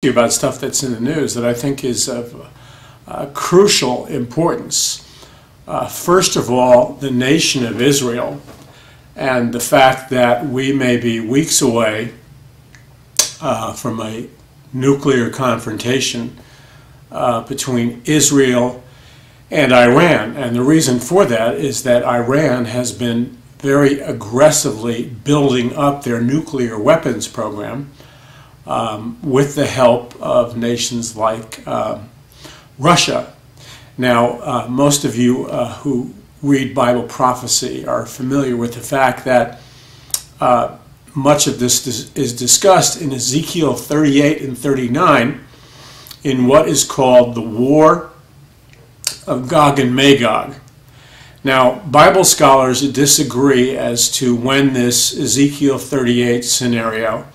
You about stuff that's in the news that I think is of crucial importance. First of all, the nation of Israel and the fact that we may be weeks away from a nuclear confrontation between Israel and Iran. And the reason for that is that Iran has been very aggressively building up their nuclear weapons program with the help of nations like Russia. Now, most of you who read Bible prophecy are familiar with the fact that much of this is discussed in Ezekiel 38 and 39 in what is called the War of Gog and Magog. Now, Bible scholars disagree as to when this Ezekiel 38 scenario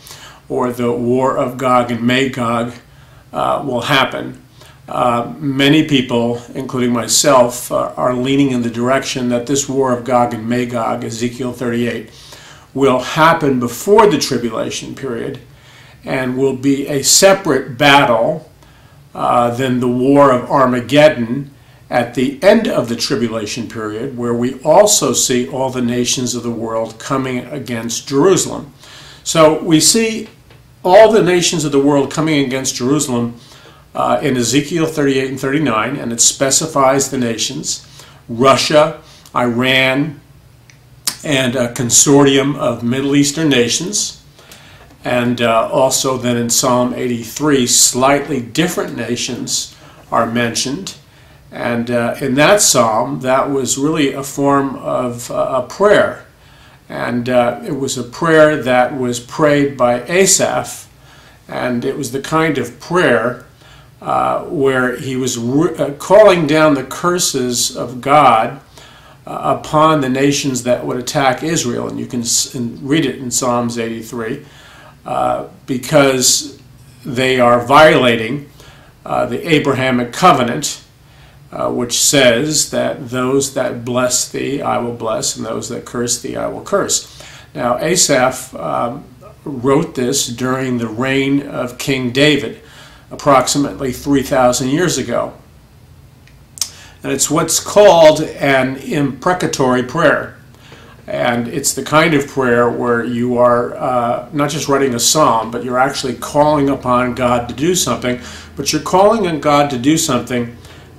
or the War of Gog and Magog will happen. Many people, including myself, are leaning in the direction that this War of Gog and Magog, Ezekiel 38, will happen before the tribulation period and will be a separate battle than the War of Armageddon at the end of the tribulation period, where we also see all the nations of the world coming against Jerusalem. So we see all the nations of the world coming against Jerusalem in Ezekiel 38 and 39, and it specifies the nations: Russia, Iran, and a consortium of Middle Eastern nations. And also then in Psalm 83, slightly different nations are mentioned. And in that psalm, that was really a form of a prayer. And it was a prayer that was prayed by Asaph, and it was the kind of prayer where he was calling down the curses of God upon the nations that would attack Israel. And you can read it in Psalms 83, because they are violating the Abrahamic covenant, which says that those that bless thee I will bless, and those that curse thee I will curse. Now, Asaph wrote this during the reign of King David, approximately 3,000 years ago. And it's what's called an imprecatory prayer. And it's the kind of prayer where you are not just writing a psalm, but you're actually calling upon God to do something. But you're calling on God to do something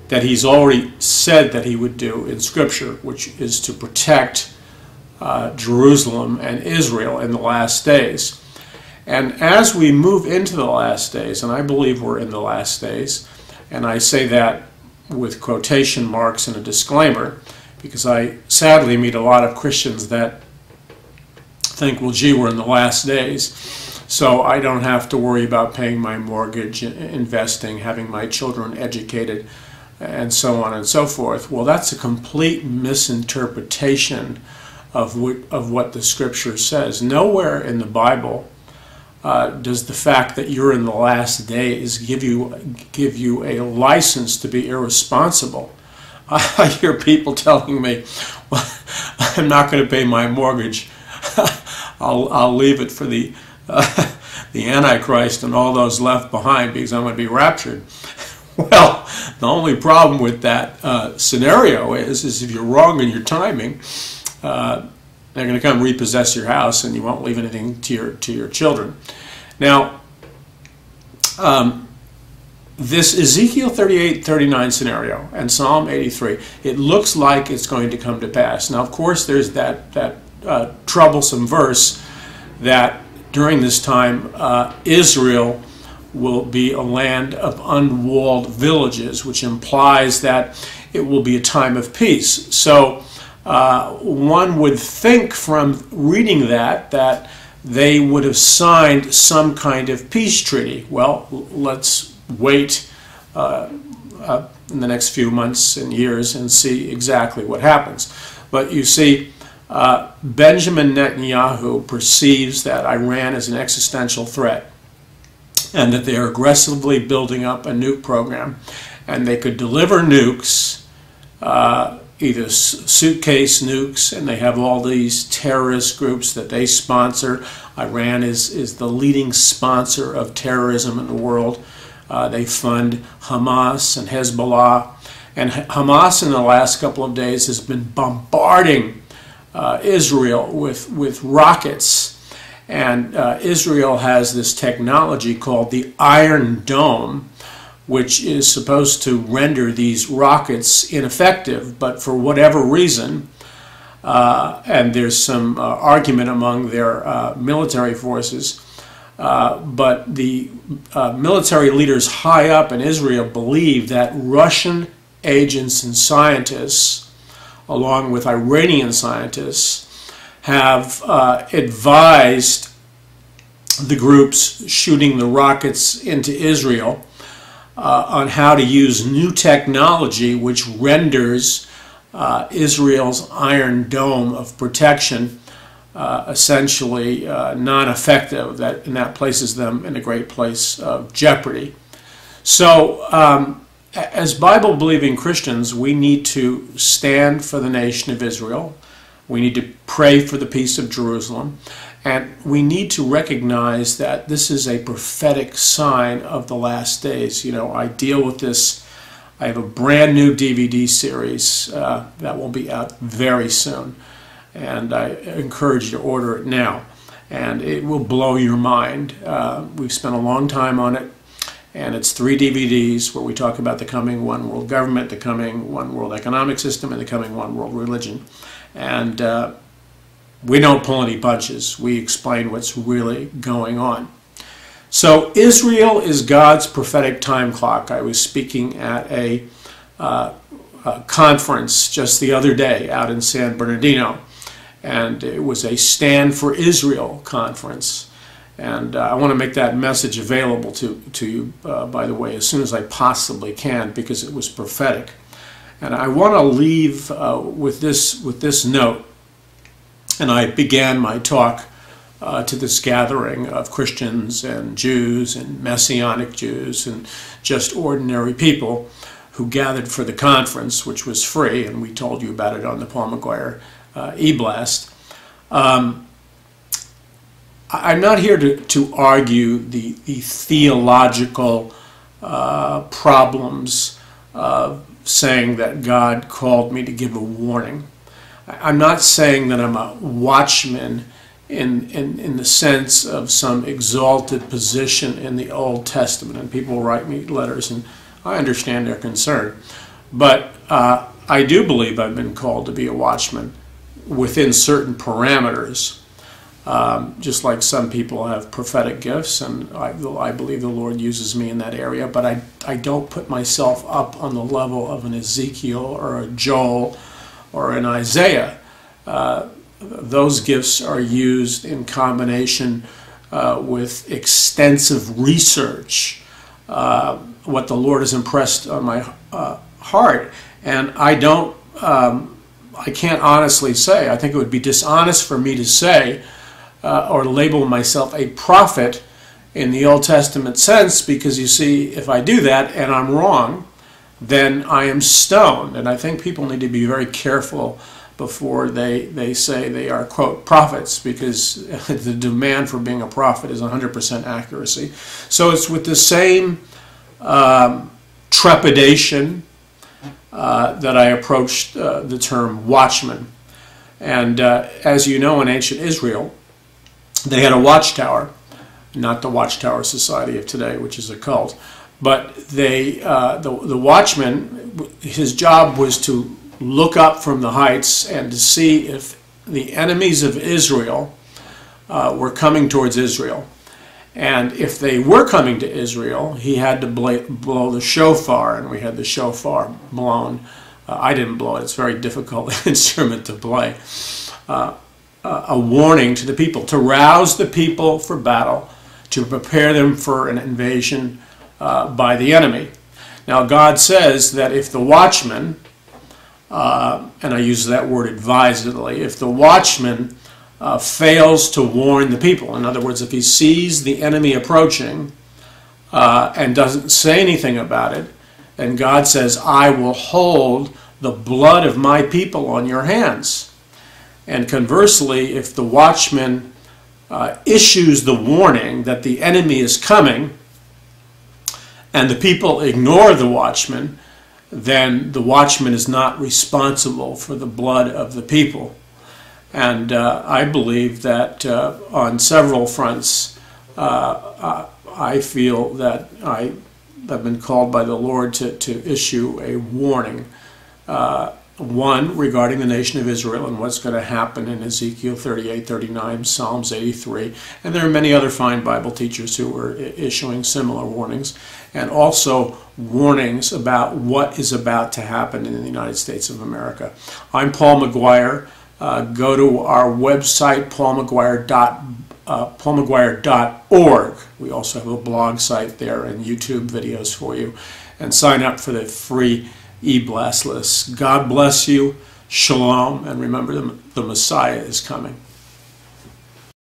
that he's already said that he would do in Scripture, which is to protect Jerusalem and Israel in the last days. And as we move into the last days, and I believe we're in the last days, and I say that with quotation marks and a disclaimer, because I sadly meet a lot of Christians that think, well, gee, we're in the last days, so I don't have to worry about paying my mortgage, investing, having my children educated, and so on and so forth. Well, that's a complete misinterpretation of what the Scripture says. Nowhere in the Bible does the fact that you're in the last days give you a license to be irresponsible. I hear people telling me, well, I'm not going to pay my mortgage. I'll leave it for the Antichrist and all those left behind because I'm going to be raptured. Well, the only problem with that scenario is if you're wrong in your timing, they're going to come repossess your house and you won't leave anything to your children. Now, this Ezekiel 38-39 scenario and Psalm 83, it looks like it's going to come to pass. Now, of course, there's that troublesome verse that during this time Israel will be a land of unwalled villages, which implies that it will be a time of peace. So one would think from reading that they would have signed some kind of peace treaty. Well, let's wait in the next few months and years and see exactly what happens. But you see, Benjamin Netanyahu perceives that Iran is an existential threat and that they are aggressively building up a nuke program, and they could deliver nukes either suitcase nukes, and they have all these terrorist groups that they sponsor. Iran is the leading sponsor of terrorism in the world. They fund Hamas and Hezbollah. And Hamas in the last couple of days has been bombarding Israel with rockets. And Israel has this technology called the Iron Dome, which is supposed to render these rockets ineffective, but for whatever reason, and there's some argument among their military forces, but the military leaders high up in Israel believe that Russian agents and scientists, along with Iranian scientists, have advised the groups shooting the rockets into Israel on how to use new technology which renders Israel's Iron Dome of protection essentially non-effective, and that places them in a great place of jeopardy. So as Bible-believing Christians, we need to stand for the nation of Israel. We need to pray for the peace of Jerusalem. And we need to recognize that this is a prophetic sign of the last days. You know, I deal with this. I have a brand new DVD series that will be out very soon. And I encourage you to order it now. And it will blow your mind. We've spent a long time on it. And it's 3 DVDs where we talk about the coming one world government, the coming one world economic system, and the coming one world religion. And we don't pull any punches. We explain what's really going on. So Israel is God's prophetic time clock. I was speaking at a conference just the other day out in San Bernardino, and it was a Stand for Israel conference. And I want to make that message available to you, by the way, as soon as I possibly can, because it was prophetic. And I want to leave with this note. And I began my talk to this gathering of Christians and Jews and Messianic Jews and just ordinary people who gathered for the conference, which was free, and we told you about it on the Paul McGuire e-blast. I'm not here to argue the theological problems of saying that God called me to give a warning. I'm not saying that I'm a watchman in the sense of some exalted position in the Old Testament, and people write me letters, and I understand their concern. But I do believe I've been called to be a watchman within certain parameters. Just like some people have prophetic gifts, and I believe the Lord uses me in that area, but I don't put myself up on the level of an Ezekiel or a Joel or an Isaiah. Those gifts are used in combination with extensive research, what the Lord has impressed on my heart. And I can't honestly say, I think it would be dishonest for me to say, or label myself a prophet in the Old Testament sense, because you see, if I do that and I'm wrong, then I am stoned. And I think people need to be very careful before they say they are, quote, prophets, because the demand for being a prophet is 100% accuracy. So it's with the same trepidation that I approached the term watchman. And as you know, in ancient Israel, they had a watchtower, not the Watchtower Society of today, which is a cult, but the watchman, his job was to look up from the heights and to see if the enemies of Israel were coming towards Israel. And if they were coming to Israel, he had to blow the shofar, and we had the shofar blown. I didn't blow it. It's a very difficult instrument to play. A warning to the people, to rouse the people for battle, to prepare them for an invasion by the enemy. Now, God says that if the watchman, and I use that word advisedly, if the watchman fails to warn the people, in other words, if he sees the enemy approaching and doesn't say anything about it, and God says, I will hold the blood of my people on your hands. And conversely, if the watchman issues the warning that the enemy is coming, and the people ignore the watchman, then the watchman is not responsible for the blood of the people. And I believe that on several fronts, I feel that I have been called by the Lord to issue a warning. One, regarding the nation of Israel and what's going to happen in Ezekiel 38, 39, Psalms 83. And there are many other fine Bible teachers who are issuing similar warnings. And also warnings about what is about to happen in the United States of America. I'm Paul McGuire. Go to our website, paulmcguire.org. We also have a blog site there and YouTube videos for you. And sign up for the free e-blast list. God bless you. Shalom. And remember, the Messiah is coming.